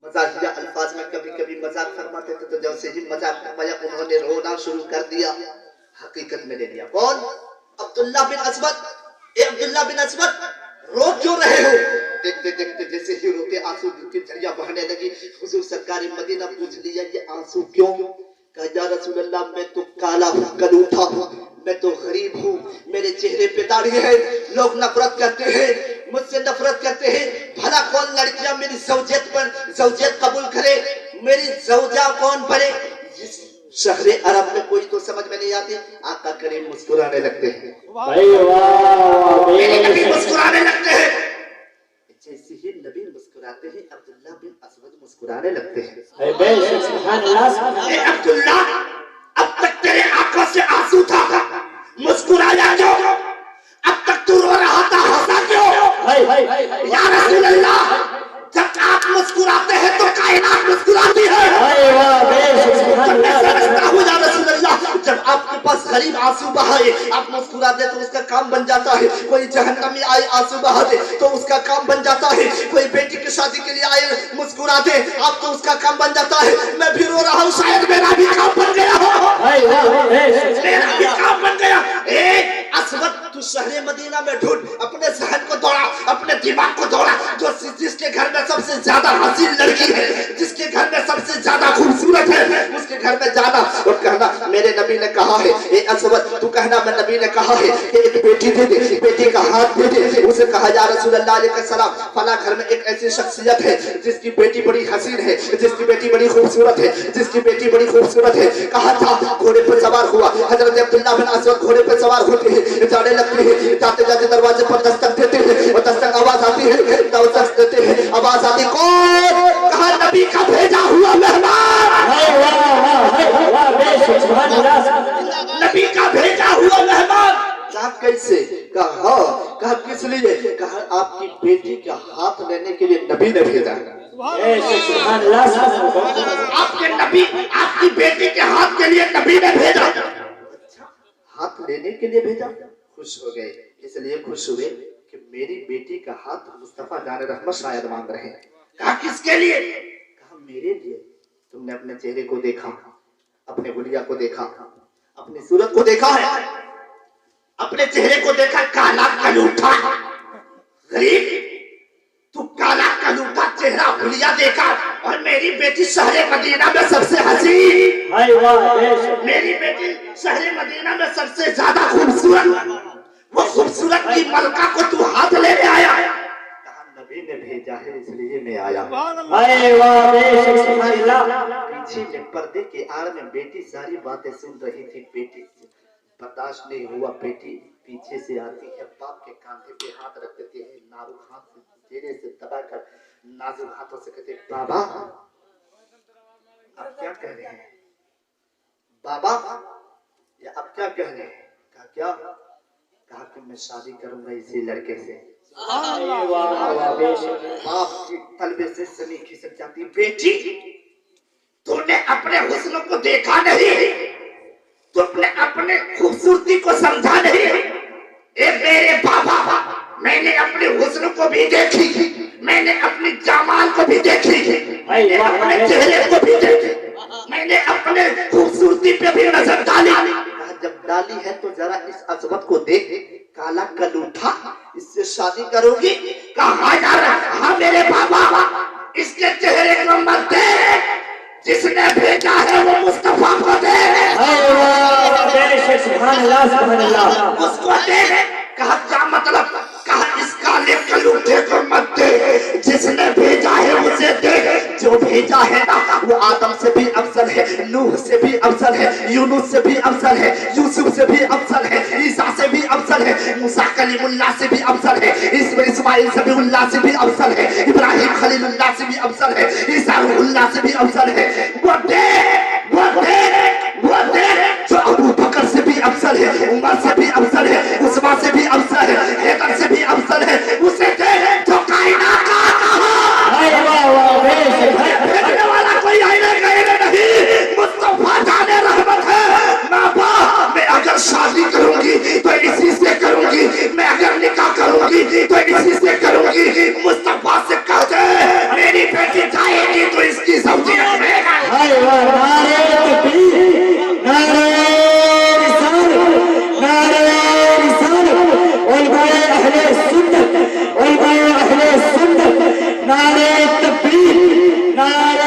مزاحیہ الفاظ میں کبھی کبھی مذاق فرماتے تھے تو جیسے ہی مذاق فرمایا انہوں نے رونا شروع کر دیا. حقیقت میں لے لیا. کون؟ عبداللہ بن اسود. اے عبداللہ بن اسود رو کیوں رہے ہو؟ دیکھتے دیکھتے جیسے ہی روتے آنسو کی جھڑیاں بہنے لگی. حضور سرکار مدینہ پوچھ لیا یہ آنسو کیوں؟ کہا یا رسول اللہ میں تو کالا ہوں کلوٹا ہوں, میں تو غریب ہوں, میرے چہرے پہ داڑھی ہے, لوگ نفرت کرتے ہیں, مجھ سے نفرت کرتے ہیں. بھلا کون لڑکیاں میری زوجیت قبول کرے, میری زوجہ کون بنے؟ شہر عرب میں کوئی تو سمجھ میں نہیں آتی. آقا کریم مسکرانے لگتے ہیں, میرے نبی مسکرانے لگتے ہیں. جیسے ہی نبی مسکراتے ہیں عبداللہ بن اسود مسکرانے لگتے ہیں. اے عبداللہ اب تک تیرے آنکھوں سے آنسو تھا, مسکرایا کیوں؟ اب تک تو رو رہا تھا, ہنسا کیوں؟ یا رسول اللہ جب آپ مسکراتے ہیں تو کائنات مسکراتی ہے. یا رسول اللہ جب آپ کے پاس غریب آنسو بہائے آپ مسکرا دے تو اس کا کام بن جاتا ہے. کوئی جہنمی آئے آنسو بہا دے تو اس کا کام بن جاتا ہے. کوئی بیٹی کی شادی کے لیے آئے مسکرا دے آپ تو اس کا کام بن جاتا ہے. میں بھی رو رہا ہوں, شاید میرا بھی کام بن گیا ہو, میرا بھی کام بن گیا. اسود تو شہر مدینہ میں ڈھونڈ, اپنے ذہن کو دوڑا, اپنے دماغ کو دوڑا, جو جس کے گھر میں سب سے زیادہ حسین لڑکی ہے, جس کے گھر میں سب سے زیادہ خوبصورت ہے, اس کے گھر میں جانا اور کہنا میرے نبی نے کہا ہے. اے اسود تو کہنا میں نبی نے کہا ہے کہ ایک بیٹی دے دے, بیٹی کا ہاتھ دے دے. اسے کہا یا رسول اللہ علیہ السلام فلاں گھر میں ایک ایسی شخصیت ہے جس کی بیٹی بڑی حسین ہے, جس کی بیٹی بڑی خوبصورت ہے, جس کی بیٹی بڑی خوبصورت ہے. کہا تھا گھوڑے پر سوار ہوا. حضرت عبداللہ بن اسود گھوڑے پر سوار ہوتے ہیں, جانے لگتے ہیں, جاتے جاتے دروازے پر دستک دیتے ہیں اور دستک آواز آتی ہے, دستک دیتے ہیں, آواز آتی کون؟ کہا نبی کا بھیجا ہوا مہمان, نبی کا بھیجا ہوا مہمان. کہا کیسے؟ کہا ہاں. کہا کس لیے؟ کہا آپ کی بیٹی کا ہاتھ لینے کے لیے نبی نے بھیجا. آپ کے نبی آپ کی بیٹی کے ہاتھ کے لیے نبی نے بھیجا. ہاتھ لینے کے لیے بھیجا. خوش ہو گئے, اس لیے خوش ہوئے کہ میری بیٹی کا ہاتھ مصطفیٰ جان رحمت شاید مانگ رہے ہیں. کہا کس کے لیے؟ کہا میرے لیے. تم نے اپنے چہرے کو دیکھا, اپنے حلیہ کو دیکھا, اپنی صورت کو دیکھا ہے, اپنے چہرے کو دیکھا, کالا کلوٹا غریب, تو کالا کلوٹا چہرہ حلیہ دیکھا, اور میری بیٹی شہر مدینہ میں سب سے حسین, میری بیٹی شہر مدینہ میں سب سے زیادہ خوبصورت, وہ خوبصورت کی ملکہ کو تو ہاتھ لے لے آیا. کہا نبی نے بھیجا ہے اس لیے میں آیا. پیچھے میں پردے کے آڑ میں بیٹی ساری باتیں سن رہی تھی. بیٹی برداشت نہیں ہوا, بیٹی پیچھے سے آتی ہے, باپ کے کاندھے پہ ہاتھ رکھ دیتے ہیں, نازک ہاتھ سے چہرے سے دبا کر نازک ہاتھوں سے کہتے ہیں بابا آپ کیا کہہ رہے ہیں, بابا یا آپ کیا کہہ رہے ہیں؟ کہا کیا؟ کہا کہ میں شادی کروں گا اسی لڑکے سے. باپ کی طلبے سے زمین کھسک جاتی. بیٹی تو نے اپنے حسن کو دیکھا نہیں, تم نے اپنے خوبصورتی کو سمجھا نہیں. اے میرے بابا میں نے اپنے حسن کو بھی دیکھی, میں نے اپنی جمال کو بھی دیکھی, میں نے اپنے چہرے کو بھی دیکھی, میں نے اپنے خوبصورتی پہ بھی نظر ڈالی. جب ڈالی ہے تو ذرا اس عظمت کو دیکھ, کالا کلوٹا اس سے شادی کرو گی؟ کہا یار ہاں میرے بابا اس کے چہرے کو مت دیکھ, جس نے بھیجا ہے وہ مصطفیٰ کو دے, اس کو دے. کہا کیا مطلب؟ کہا اس کالے کلوٹے کو مت دے, جس نے بھیجا ہے اسے دے. جو بھیجا ہے نا وہ آدم سے بھی افضل ہے, نوح سے بھی افضل ہے, یونس سے بھی افضل ہے, یوسف سے بھی افضل ہے, عیسیٰ سے بھی افضل ہے, موسیٰ کلیم اللہ سے بھی افضل ہے, اسماعیل سبیح اللہ سے بھی افضل ہے, ابراہیم خلیل اللہ سے بھی افضل ہے, عیسیٰ روح اللہ سے بھی افضل ہے. وہ دے, وہ دے, وہ دے جو ابو بکر سے بھی افضل ہے, عمر سے بھی افضل ہے, عثمان سے بھی افضل ہے, حیدر سے بھی افضل ہے. اسے دے جو کائنات کا بھیجنے والا کوئی آئینے کہنے نہیں, مصطفیٰ جان رحمت ہے. بابا میں اگر شادی کروں گی تو اسی سے کروں گی, میں اگر نکاح کروں گی تو اسی سے کروں گی. مصطفیٰ سے کہہ دے میری بیٹی جائے گی تو تکبیر، نعرہ